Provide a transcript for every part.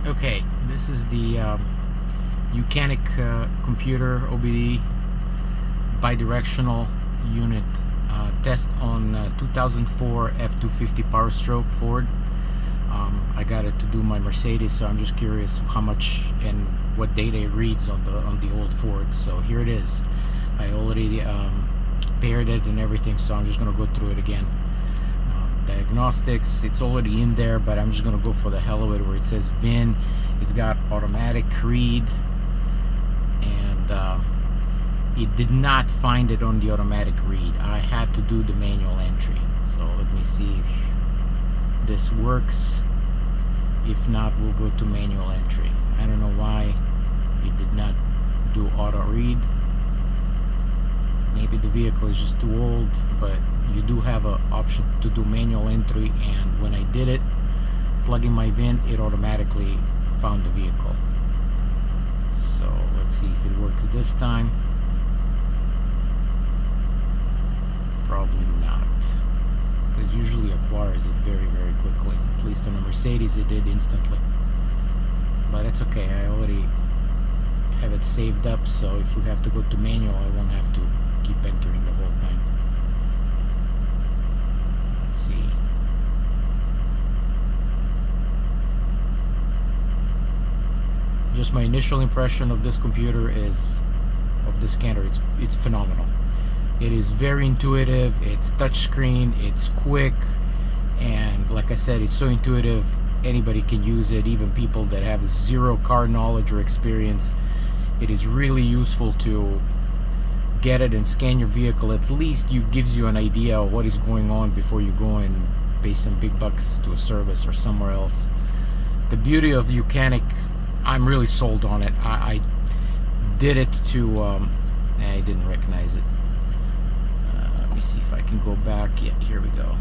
Okay, this is the Mechanic computer OBD bi-directional unit test on 2004 F250 Powerstroke Ford. I got it to do my Mercedes, so I'm just curious how much and what data it reads on the old Ford. So here it is. I already paired it and everything, so I'm just gonna go through it again. Diagnostics, it's already in there, but I'm just gonna go for the hell of it where it says VIN. It's got automatic read, and it did not find it on the automatic read. I had to do the manual entry. So let me see if this works. If not, we'll go to manual entry. I don't know why it did not do auto read. Maybe the vehicle is just too old, but you do have an option to do manual entry, and when I did it, plugging my VIN, it automatically found the vehicle. So let's see if it works this time. Probably not, because usually acquires it very quickly. At least on a Mercedes it did instantly, but it's okay. I already have it saved up, so if we have to go to manual, I won't have to keep entering the whole thing. Let's see. Just my initial impression of this computer is, of this scanner, it's phenomenal. It is very intuitive, it's touchscreen, it's quick, and like I said, it's so intuitive, anybody can use it, even people that have zero car knowledge or experience. It is really useful to get it and scan your vehicle. At least it gives you an idea of what is going on before you go and pay some big bucks to a service or somewhere else. The beauty of Mechanic, I'm really sold on it. I did it to, I didn't recognize it. Let me see if I can go back. Yeah, here we go.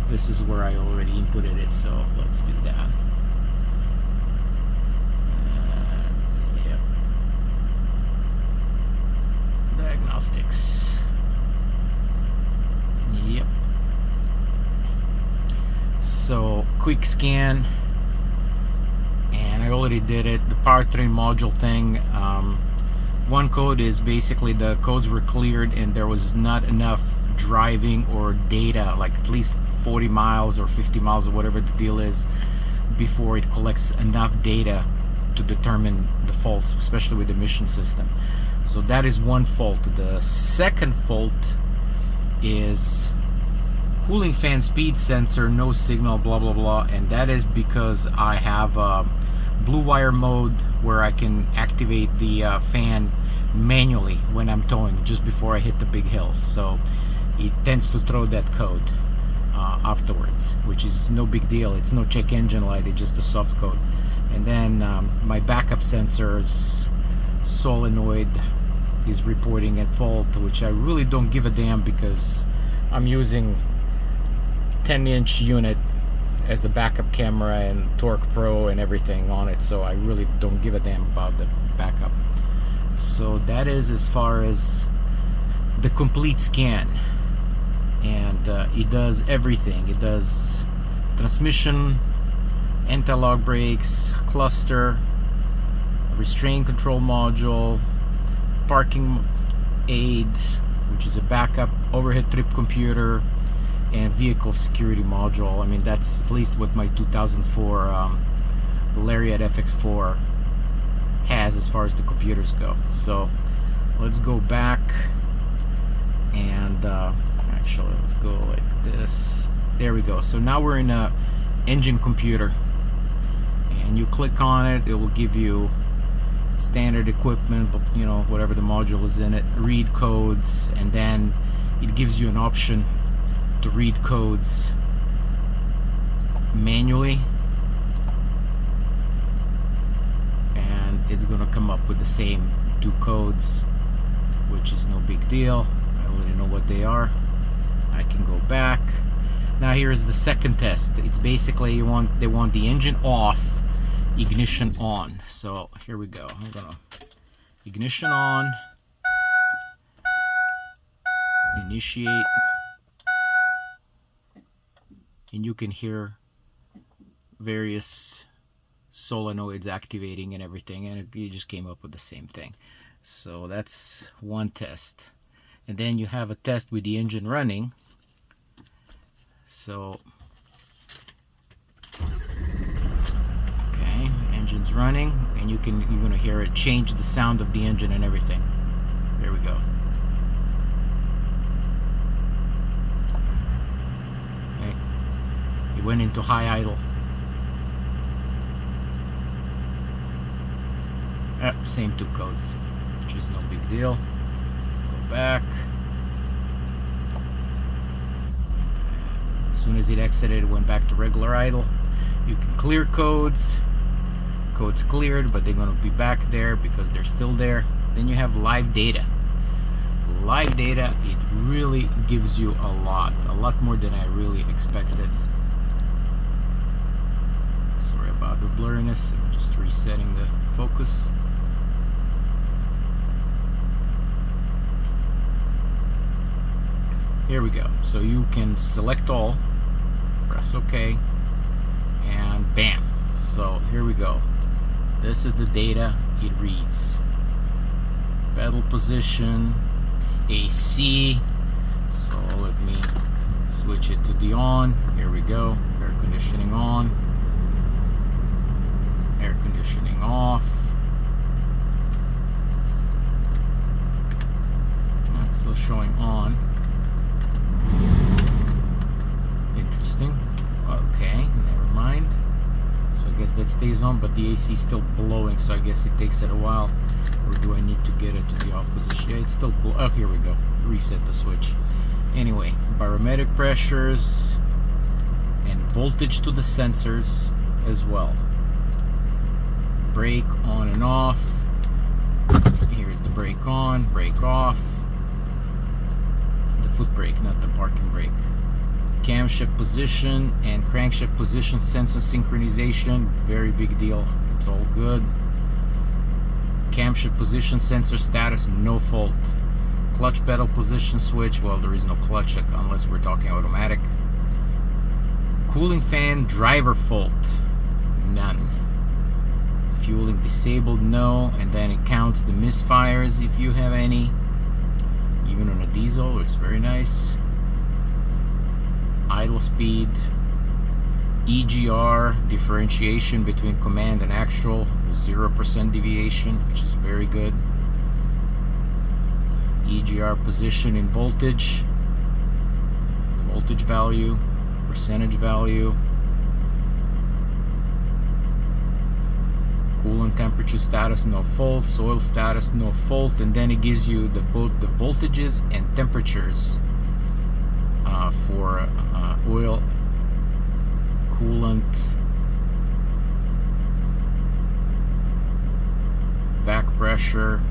This is where I already inputted it, so let's do that. Yep. Diagnostics. Yep. So quick scan, and I already did it. The powertrain module thing. One code is basically the codes were cleared and there was not enough driving or data, like at least 40 miles or 50 miles or whatever the deal is, before it collects enough data to determine the faults, especially with the emission system. So that is one fault. The second fault is cooling fan speed sensor, no signal, blah blah blah, and that is because I have blue wire mode where I can activate the fan manually when I'm towing, just before I hit the big hills. So it tends to throw that code afterwards, which is no big deal. It's no check engine light, it's just a soft code. And then my backup sensors solenoid is reporting at fault, which I really don't give a damn because I'm using 10-inch unit as a backup camera and Torque Pro and everything on it, so I really don't give a damn about the backup. So that is as far as the complete scan, and it does everything. It does transmission, anti-lock brakes, cluster, restraint control module, parking aid, which is a backup, overhead trip computer, and vehicle security module. I mean, that's at least what my 2004 Lariat FX4 has as far as the computers go. So let's go back and actually let's go like this. There we go. So now we're in a engine computer, and you click on it, it will give you standard equipment, you know, whatever the module is in it, read codes, and then it gives you an option to read codes manually, and it's gonna come up with the same two codes, which is no big deal. I already know what they are. I can go back. Now here's the second test. It's basically they want the engine off, ignition on. So here we go. I'm gonna ignition on, initiate, and you can hear various solenoids activating and everything, and it just came up with the same thing. So that's one test. And then you have a test with the engine running. So okay, engine's running, and you're gonna hear it change the sound of the engine and everything. There we go. Okay. It went into high idle. Same two codes, which is no big deal. Go back. As soon as it exited, it went back to regular idle. You can clear codes. Codes cleared, but they're going to be back there because they're still there. Then you have live data. Live data, it really gives you a lot more than I really expected. Sorry about the blurriness. I'm just resetting the focus. Here we go. So you can select all, press OK, and bam. So here we go. This is the data it reads. Pedal position, AC. So let me switch it to the on. Here we go. Air conditioning on. Air conditioning off. That's still showing on. Interesting. Okay, never mind. So I guess that stays on, but the AC is still blowing, so I guess it takes it a while. Or do I need to get it to the off position? Yeah, it's still oh, here we go. Reset the switch. Anyway, barometric pressures and voltage to the sensors as well. Brake on and off. Here's the brake on, brake off. The foot brake, not the parking brake. Camshaft position and crankshaft position sensor synchronization, very big deal. It's all good. Camshaft position sensor status, no fault. Clutch pedal position switch, well, there is no clutch unless we're talking automatic. Cooling fan driver fault, none. Fueling disabled, no. And then it counts the misfires if you have any. Even on a diesel, it's very nice. Idle speed, EGR, differentiation between command and actual, 0% deviation, which is very good. EGR position in voltage, voltage value, percentage value. Coolant temperature status, no fault. Soil status, no fault. And then it gives you both the voltages and temperatures for oil, coolant, back pressure.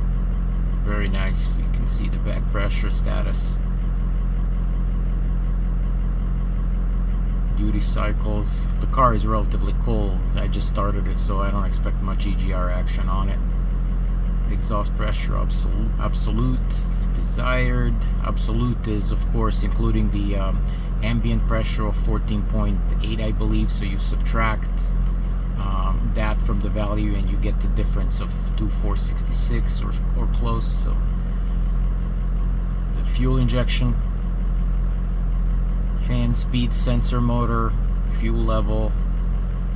Very nice. You can see the back pressure status. Duty cycles. The car is relatively cool. I just started it, so I don't expect much EGR action on it. Exhaust pressure, absolute, desired. Absolute is, of course, including the ambient pressure of 14.8, I believe. So you subtract that from the value, and you get the difference of 2466 or close. So the fuel injection, fan speed, sensor motor, fuel level.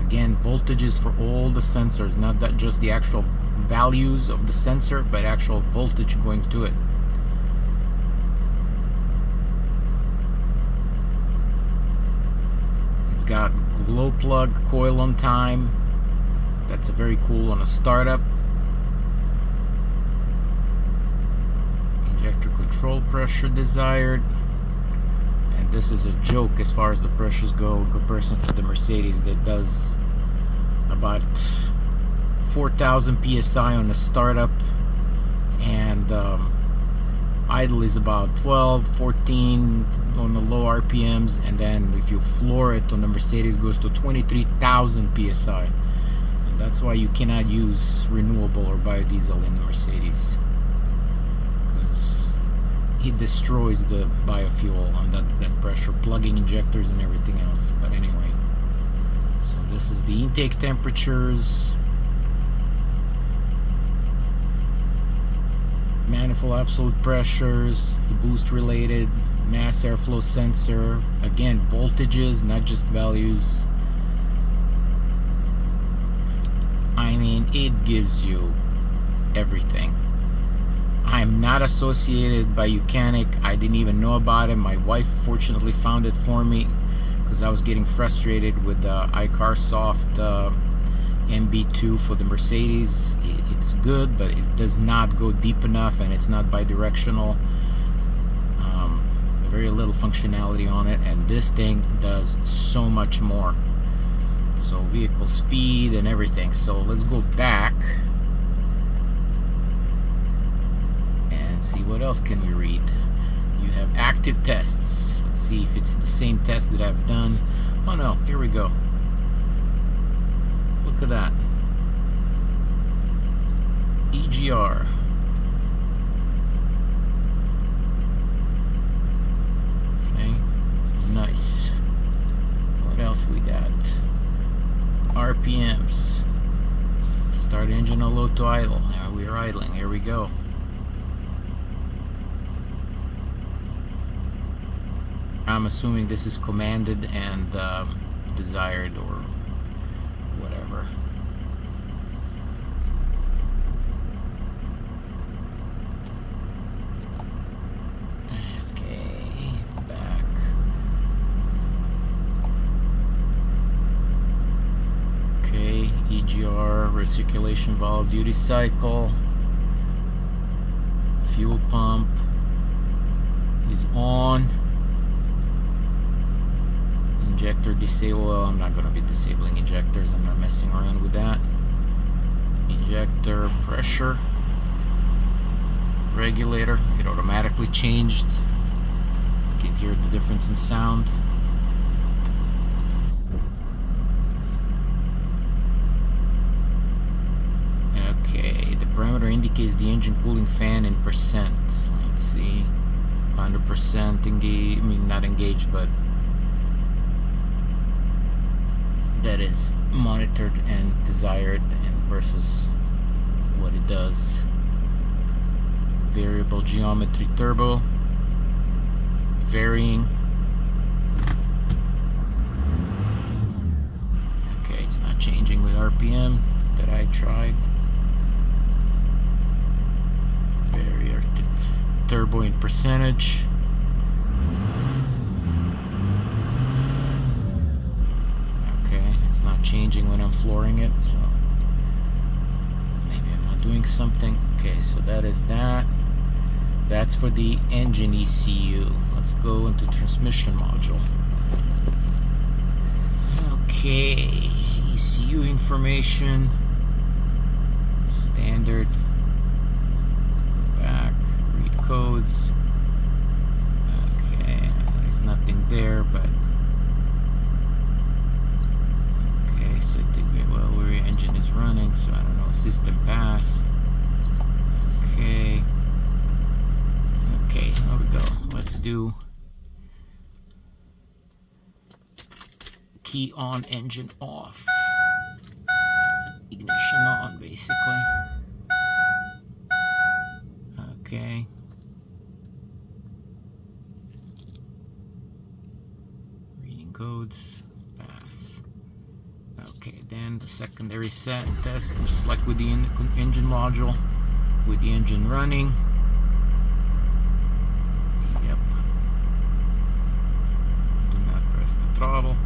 Again, voltages for all the sensors, not that just the actual values of the sensor, but actual voltage going to it. It's got glow plug, coil on time. That's a very cool on a startup. Injector control pressure desired. And this is a joke as far as the pressures go in comparison to the Mercedes that does about 4,000 psi on a startup, and idle is about 12, 14 on the low RPMs, and then if you floor it on the Mercedes, it goes to 23,000 psi. And that's why you cannot use renewable or biodiesel in the Mercedes, because it destroys the biofuel on that pressure, plugging injectors and everything else. But anyway, So this is the intake temperatures, manifold absolute pressures, the boost related, mass airflow sensor, again voltages, not just values. I mean, it gives you everything. I'm not associated by Ucanic. I didn't even know about it. My wife fortunately found it for me because I was getting frustrated with the iCarSoft MB2 for the Mercedes. It's good, but it does not go deep enough, and it's not bi-directional. Very little functionality on it, and this thing does so much more. So vehicle speed and everything. So let's go back and see what else can we read. You have active tests. Let's see if it's the same test that I've done. Oh no, here we go. Look at that. EGR. Okay, nice. What else we got? RPMs. Start engine on low to idle. Now we're idling. Here we go. I'm assuming this is commanded and desired or whatever. Okay, back. Okay, EGR, recirculation valve, duty cycle, fuel pump is on. Injector disable. Well, I'm not going to be disabling injectors. I'm not messing around with that. Injector pressure regulator. It automatically changed. You can hear the difference in sound. Okay, the parameter indicates the engine cooling fan in percent. Let's see. 100% engaged. I mean, not engaged, but that is monitored and desired, and versus what it does. Variable geometry turbo, varying. Okay, it's not changing with RPM that I tried. Variable turbo in percentage. It's not changing when I'm flooring it, so maybe I'm not doing something. Okay, so that is that. That's for the engine ECU. Let's go into transmission module. Okay, ECU information. Standard. Go back, read codes. Okay, there's nothing there, but well, where your engine is running, so I don't know. System pass. Okay. Okay, here we go. Let's do key on, engine off. Ignition on, basically. Okay. Reading codes. Okay, then the secondary set test, just like with the engine module, with the engine running. Yep. Do not press the throttle.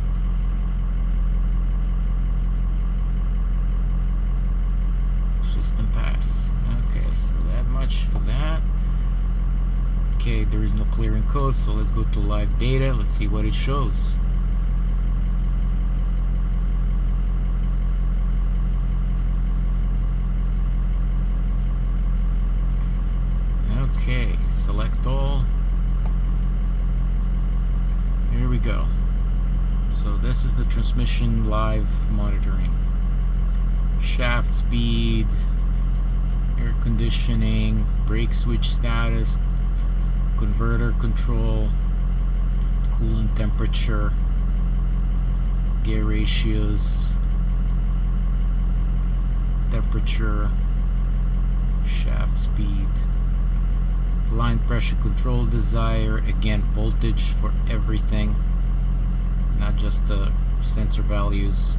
System pass. Okay, so that much for that. Okay, there is no clearing code, so let's go to live data. Let's see what it shows. Okay, select all. Here we go. So this is the transmission live monitoring. Shaft speed, air conditioning, brake switch status, converter control, coolant temperature. gear ratios, temperature, shaft speed, line pressure control desire, again voltage for everything, not just the sensor values,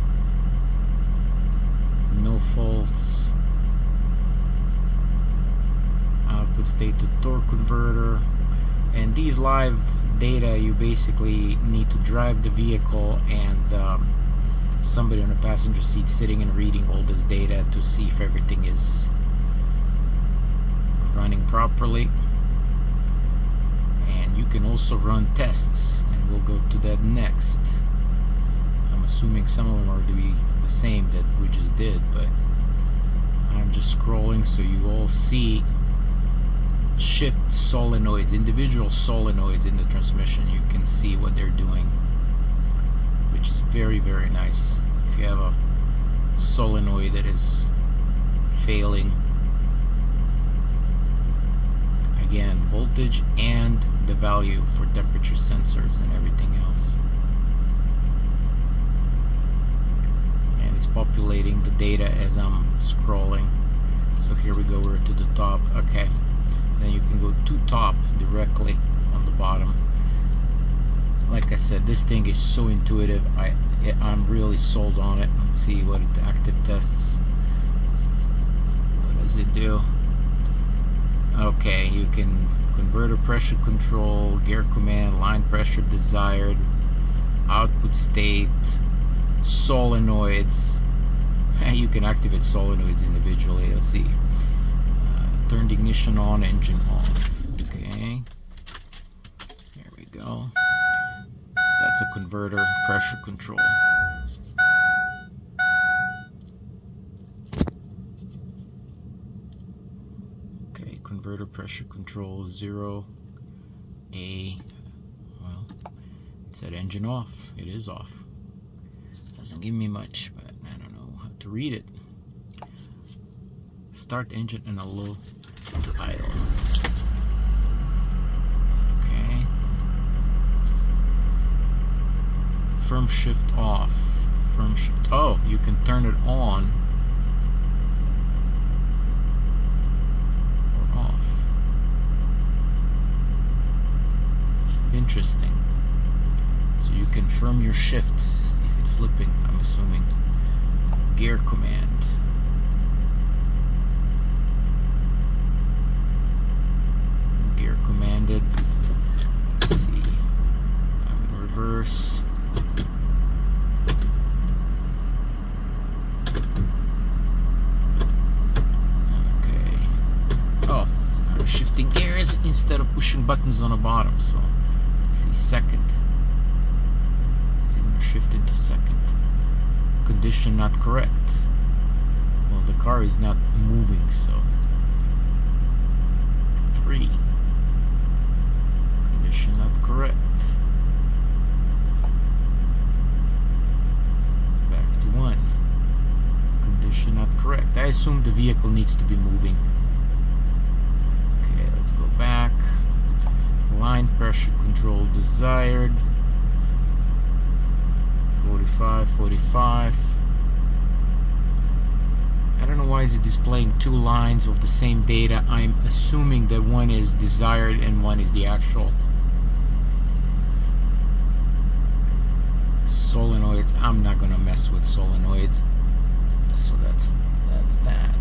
no faults, output state to torque converter. And these live data, you basically need to drive the vehicle and somebody on the passenger seat sitting and reading all this data to see if everything is running properly. And you can also run tests, and we'll go to that next. I'm assuming some of them are to be the same that we just did, but I'm just scrolling so you all see shift solenoids, individual solenoids in the transmission. You can see what they're doing, which is very, very nice. If you have a solenoid that is failing, again, voltage and the value for temperature sensors and everything else. And it's populating the data as I'm scrolling. So here we go, we're to the top. Okay, then you can go to top directly on the bottom. Like I said, this thing is so intuitive. I'm really sold on it. Let's see what it active tests. What does it do? Okay, you can converter pressure control, gear command, line pressure desired, output state, solenoids. You can activate solenoids individually. Let's see. Turn the ignition on, engine off. Okay. There we go. That's a converter pressure control. Okay, converter pressure control 0. Well, it said engine off. It is off. Doesn't give me much, but I don't know how to read it. Start engine in a low to idle. Okay. Firm shift off. Firm shift. Oh, you can turn it on or off. Interesting. So you can firm your shifts if it's slipping, I'm assuming. Gear command. Gear commanded. Let's see. I'm in reverse. Okay. Oh, I'm shifting gears instead of pushing buttons on the bottom. So, let's see, second. Is it going to shift into second? Condition not correct. Well, the car is not moving, so 3. Condition not correct. Back to 1. Condition not correct. I assume the vehicle needs to be moving. Okay, let's go back. Line pressure control desired. 45, 45. I don't know why is it displaying 2 lines of the same data. I'm assuming that one is desired and one is the actual. Solenoids, I'm not gonna mess with solenoids. So that's that.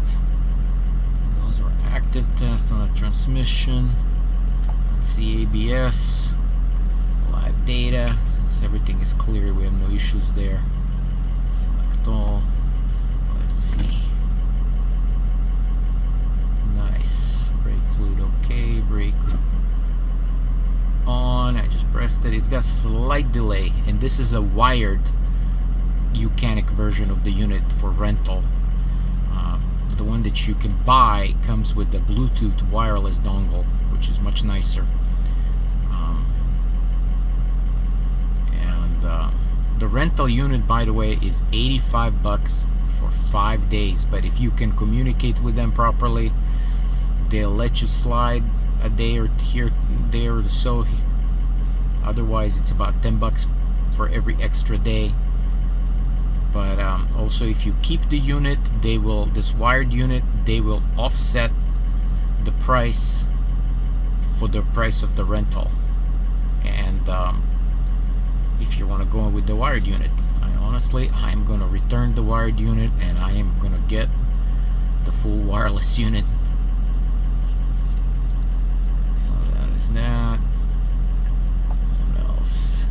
Those are active tests on the transmission. Let's see, ABS, live data. Since everything is clear, we have no issues there. Select all. Let's see. Nice. Brake fluid okay. Brake on. I just pressed it. It's got slight delay, and this is a wired Ucanic version of the unit for rental. The one that you can buy comes with the Bluetooth wireless dongle, which is much nicer. The rental unit, by the way, is $85 for 5 days, but if you can communicate with them properly, they'll let you slide a day or there or so. Otherwise, it's about $10 for every extra day. But also, if you keep the unit, this wired unit, they will offset the price for the price of the rental. And if you want to go with the wired unit, I'm going to return the wired unit, and I am going to get the full wireless unit. So that is that. What else?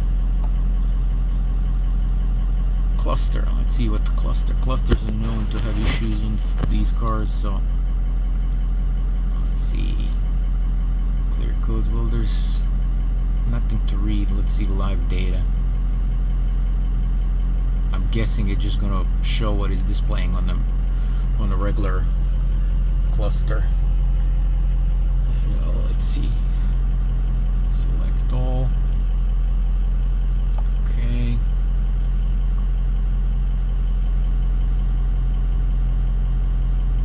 Cluster. Let's see what the clusters are known to have issues on these cars. So let's see. Clear codes. Well, there's nothing to read. Let's see live data. I'm guessing it's just gonna show what is displaying on the regular cluster. So let's see. Select all. Okay.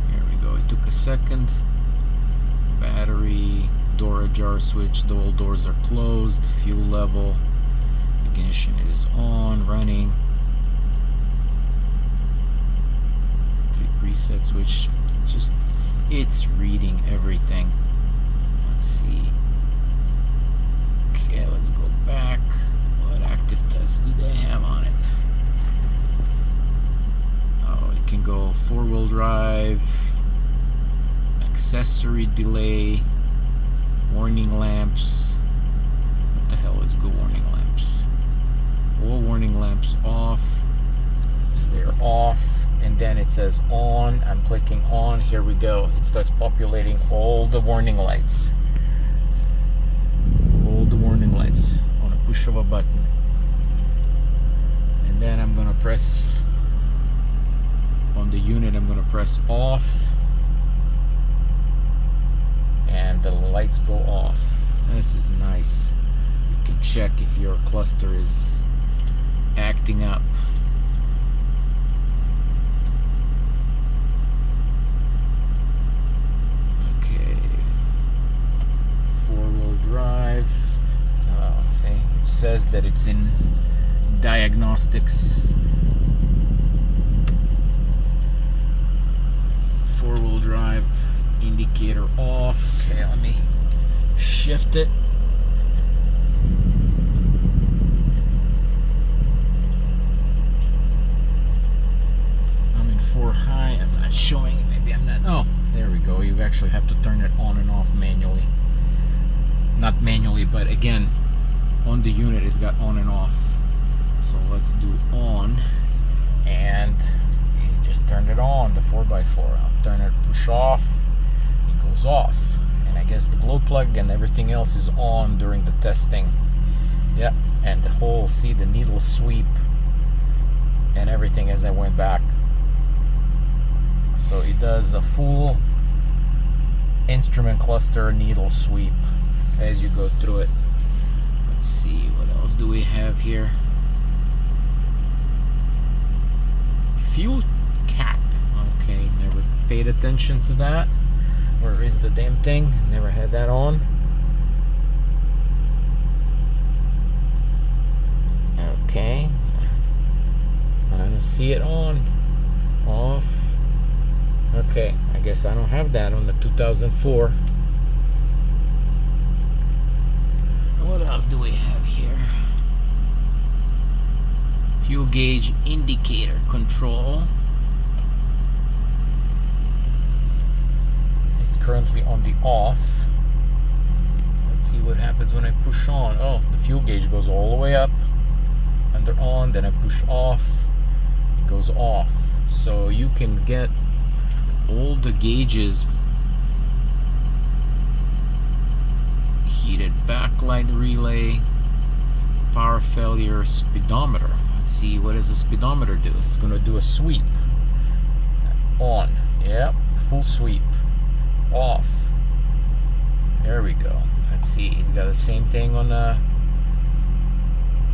Here we go. It took a second. Battery, door ajar switch, all doors are closed, fuel level, ignition is on, running. 3 presets, which just, it's reading everything. Let's see. Okay, let's go back. What active tests do they have on it? Oh, it can go 4-wheel drive, accessory delay, warning lamps. What the hell is go warning lamps? All warning lamps off. They're off. And then it says on. I'm clicking on. Here we go. It starts populating all the warning lights. All the warning lights on a push of a button. And then I'm gonna press on the unit. I'm gonna press off. And the lights go off. This is nice. You can check if your cluster is acting up. Okay. 4-wheel drive. See, it says that it's in diagnostics. 4-wheel drive. Indicator off. Okay, let me shift it. I'm in 4 high. I'm not showing it. Maybe I'm not. Oh, there we go. You actually have to turn it on and off manually. Not manually, but again, on the unit it's got on and off. So let's do on, and you just turned it on. The 4x4. I'll turn it, push off. Goes off, and I guess the glow plug and everything else is on during the testing. Yeah, and the whole, see the needle sweep and everything as I went back. So it does a full instrument cluster needle sweep as you go through it. Let's see, what else do we have here? Fuel cap. Okay, never paid attention to that. Where is the damn thing? Never had that on. Okay. I don't see it on. Off. Okay, I guess I don't have that on the 2004. What else do we have here? Fuel gauge indicator control. Currently on the off. Let's see what happens when I push on. Oh, the fuel gauge goes all the way up, under on, then I push off, it goes off. So you can get all the gauges. Heated backlight relay, power failure, speedometer. Let's see, what does the speedometer do? It's going to do a sweep. On. Yep, full sweep. Off. There we go. Let's see. It's got the same thing on the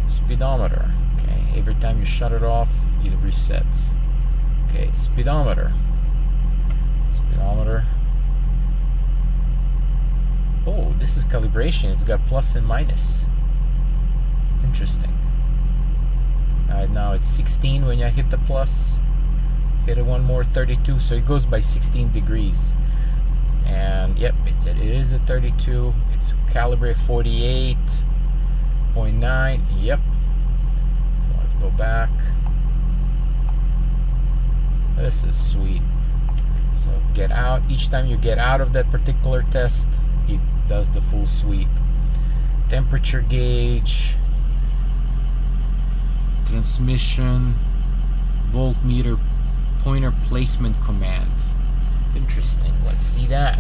speedometer. Okay. Every time you shut it off, it resets. Okay. Speedometer. Speedometer. Oh, this is calibration. It's got plus and minus. Interesting. Now it's 16 when I hit the plus. Hit it one more, 32, so it goes by 16 degrees. And yep, it is a 32. It's calibrate 48.9. Yep. So let's go back. This is sweet. So get out. Each time you get out of that particular test, it does the full sweep. Temperature gauge, transmission, voltmeter, pointer placement command. Interesting. Let's see that.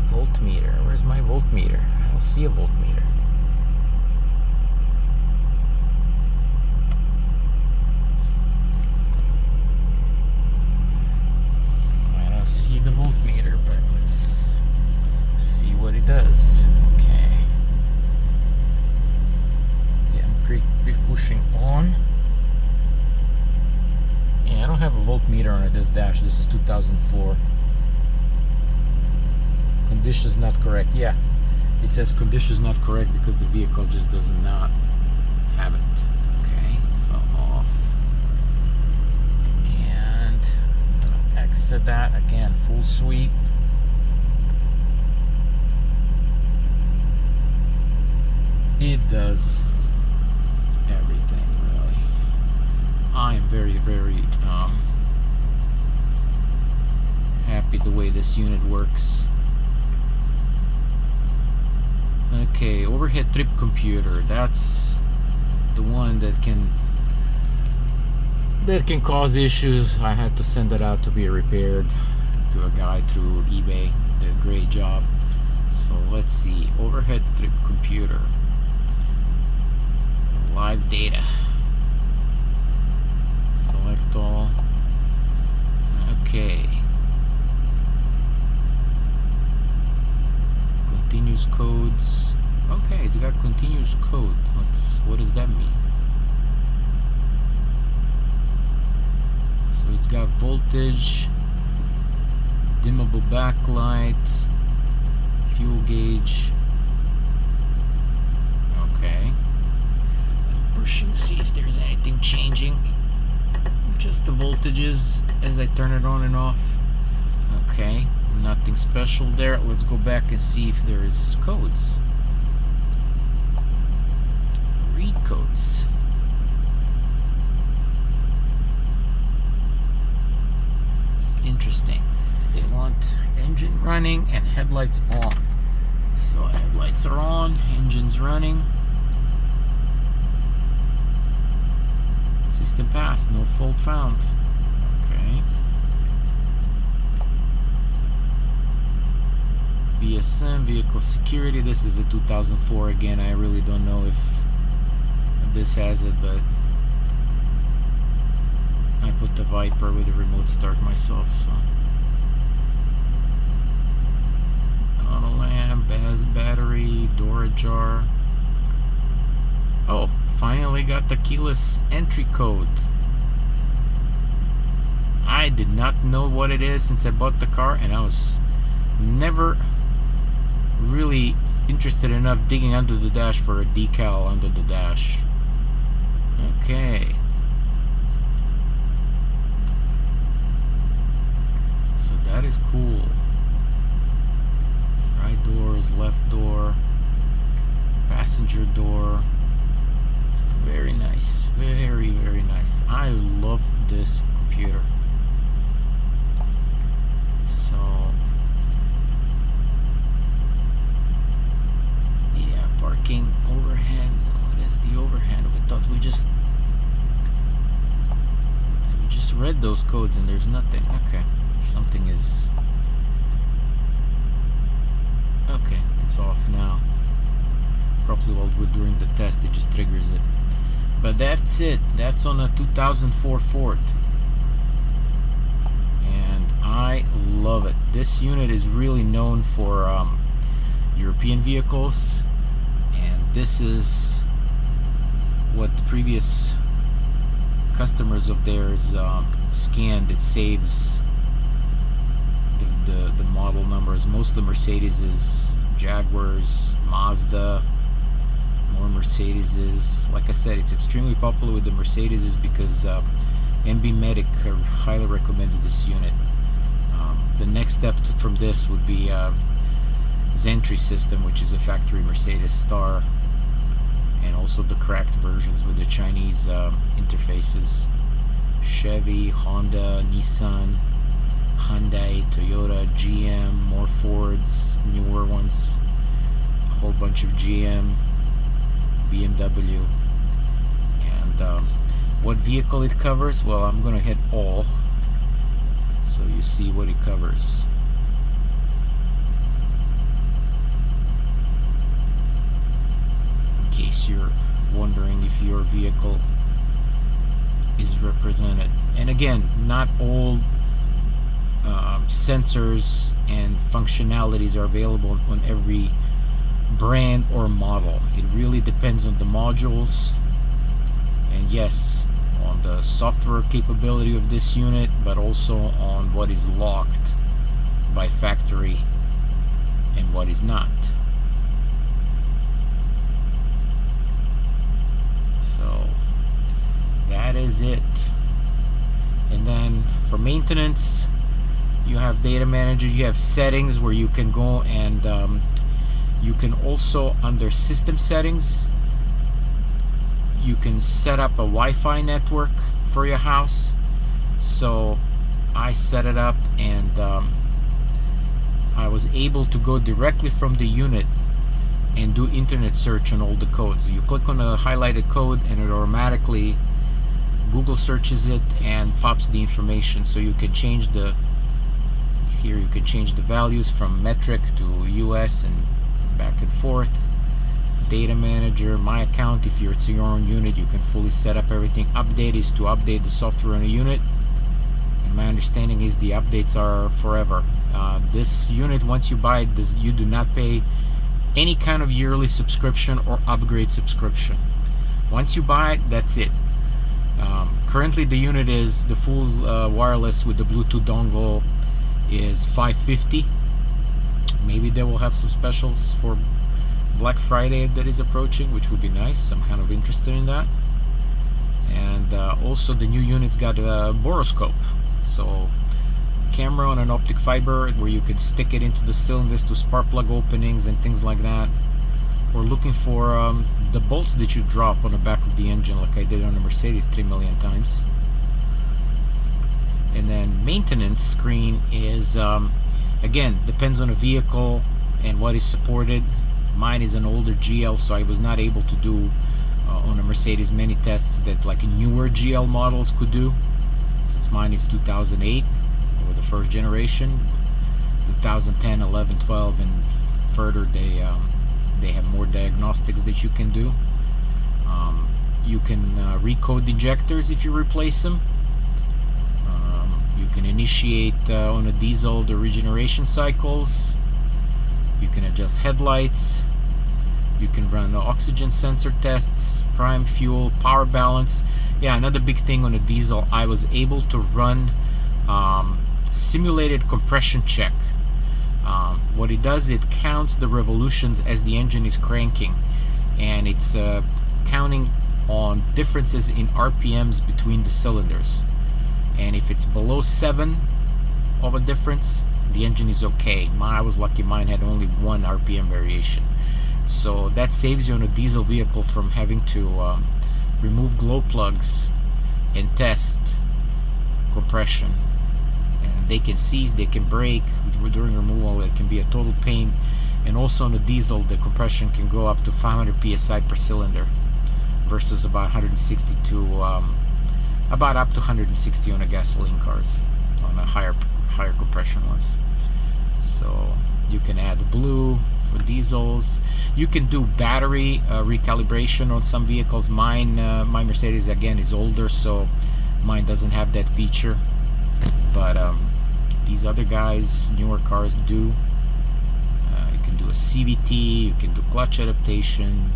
Voltmeter. Where's my voltmeter? I don't see a voltmeter. I don't see the voltmeter, but let's see what it does. Okay. Yeah, I'm pushing on. Yeah, I don't have a voltmeter on this dash. This is 2004. Conditions not correct. Yeah, it says conditions not correct because the vehicle just does not have it. Okay, so off. And I'm gonna exit that again. Full sweep. It does everything, really. I am very, very happy the way this unit works. Okay, overhead trip computer. That's the one that can cause issues. I had to send it out to be repaired to a guy through eBay. Did a great job. So let's see, overhead trip computer. Live data. Select all. Okay. Continuous codes. Okay, it's got continuous code. What does that mean? So it's got voltage, dimmable backlight, fuel gauge. Okay. Pushing, see if there's anything changing. Just the voltages as I turn it on and off. Okay, nothing special there. Let's go back and see if there is codes. Read codes. Interesting. They want engine running and headlights on. So headlights are on, engine's running. System passed, no fault found. Okay. VSM, vehicle security. This is a 2004 again. I really don't know if this has it, but I put the Viper with a remote start myself, so. Auto lamp, battery, door ajar. Oh, finally got the keyless entry code. I did not know what it is since I bought the car, and I was never really interested enough digging under the dash for a decal under the dash. Okay. So that is cool. Right doors, left door, passenger door. Very nice. Very, very nice. I love this computer. So, yeah, parking overhead. What is the overhead? We thought we just read those codes and there's nothing. Okay, something is. Okay, it's off now. Probably while we're doing the test, it just triggers it. But that's it. That's on a 2004 Ford. And I love it. This unit is really known for European vehicles. And this is what the previous customers of theirs scanned. It saves the model numbers. Most of the Mercedes, Jaguars, Mazda, More Mercedeses. Like I said, it's extremely popular with the Mercedeses because MB Medic highly recommends this unit. The next step from this would be Zentry system, which is a factory Mercedes Star, and also the cracked versions with the Chinese interfaces. Chevy, Honda, Nissan, Hyundai, Toyota, GM, more Fords, newer ones, a whole bunch of GM, BMW. And what vehicle it covers? Well, I'm gonna hit all so you see what it covers. In case you're wondering if your vehicle is represented. And again, not all sensors and functionalities are available on every brand or model. It really depends on the modules, and yes, on the software capability of this unit, but also on what is locked by factory and what is not. So that is it. And then for maintenance, you have data manager, you have settings where you can go and you can also, under system settings, you can set up a Wi-Fi network for your house. So I set it up, and I was able to go directly from the unit and do internet search on all the codes. You click on the highlighted code and it automatically Google searches it and pops the information. So you can change the, here you can change the values from metric to US and back and forth. Data manager, my account, if it's your own unit, you can fully set up everything. Update is to update the software on a unit, and my understanding is the updates are forever. This unit, once you buy it, you do not pay any kind of yearly subscription or upgrade subscription. Once you buy it, that's it. Currently the unit is the full wireless with the Bluetooth dongle is $550. Maybe they will have some specials for Black Friday that is approaching, which would be nice. I'm kind of interested in that. And also the new unit's got a borescope, so camera on an optic fiber where you could stick it into the cylinders to spark plug openings and things like that. We're looking for the bolts that you drop on the back of the engine, like I did on the Mercedes 3 million times. And then maintenance screen is again, depends on the vehicle and what is supported. Mine is an older GL, so I was not able to do on a Mercedes many tests that like newer GL models could do, since mine is 2008 or the first generation. 2010, 11, 12 and further, they have more diagnostics that you can do. You can recode the injectors if you replace them. You can initiate on a diesel the regeneration cycles. You can adjust headlights. You can run the oxygen sensor tests, prime fuel, power balance. Yeah, another big thing on a diesel, I was able to run simulated compression check. What it does, it counts the revolutions as the engine is cranking, and it's counting on differences in RPMs between the cylinders. And if it's below 7 of a difference, the engine is okay. I was lucky, mine had only 1 RPM variation. So that saves you on a diesel vehicle from having to remove glow plugs and test compression. And they can seize, they can break during removal. It can be a total pain. And also on a diesel, the compression can go up to 500 psi per cylinder versus about 160 to about up to 160 on the gasoline cars, on the higher compression ones. So you can add blue for diesels. You can do battery recalibration on some vehicles. Mine, my Mercedes again is older, so mine doesn't have that feature. But these other guys, newer cars do. You can do a CVT, you can do clutch adaptation,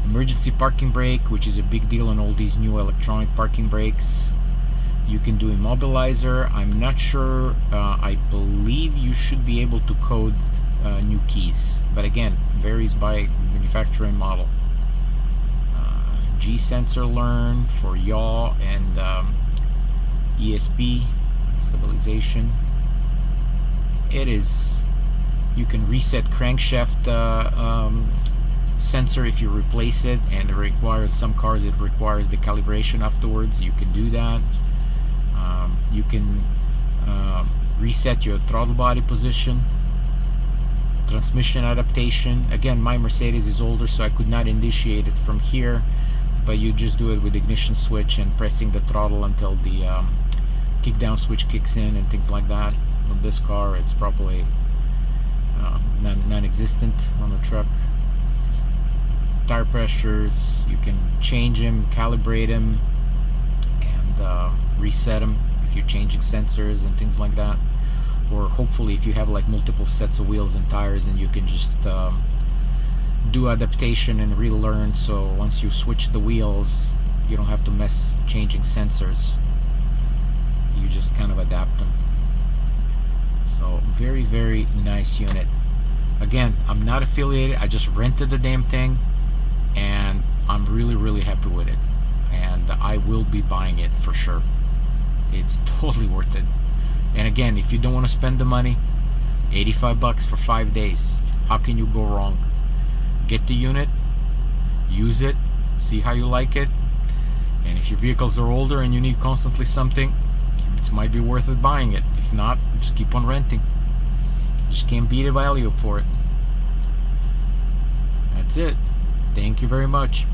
emergency parking brake, which is a big deal on all these new electronic parking brakes. You can do immobilizer. I'm not sure. I believe you should be able to code new keys, but again, varies by manufacturer and model. G sensor learn, for yaw and ESP stabilization. It is, you can reset crankshaft sensor if you replace it, and it requires, some cars it requires the calibration afterwards. You can do that. You can reset your throttle body position, transmission adaptation. Again, my Mercedes is older, so I could not initiate it from here, but you just do it with ignition switch and pressing the throttle until the kick down switch kicks in and things like that. On this car, it's probably non-existent on the truck. Tire pressures, you can change them, calibrate them, and reset them if you're changing sensors and things like that. Or hopefully if you have like multiple sets of wheels and tires, and you can just do adaptation and relearn, so once you switch the wheels you don't have to mess changing sensors, you just kind of adapt them. So very, very nice unit. Again, I'm not affiliated, I just rented the damn thing, and I'm really, really happy with it, and I will be buying it for sure. It's totally worth it. And again, if you don't want to spend the money, 85 bucks for 5 days, how can you go wrong? Get the unit, use it, see how you like it, and if your vehicles are older and you need constantly something, it might be worth it buying it. If not, just keep on renting. Just can't beat the value for it. That's it. Thank you very much.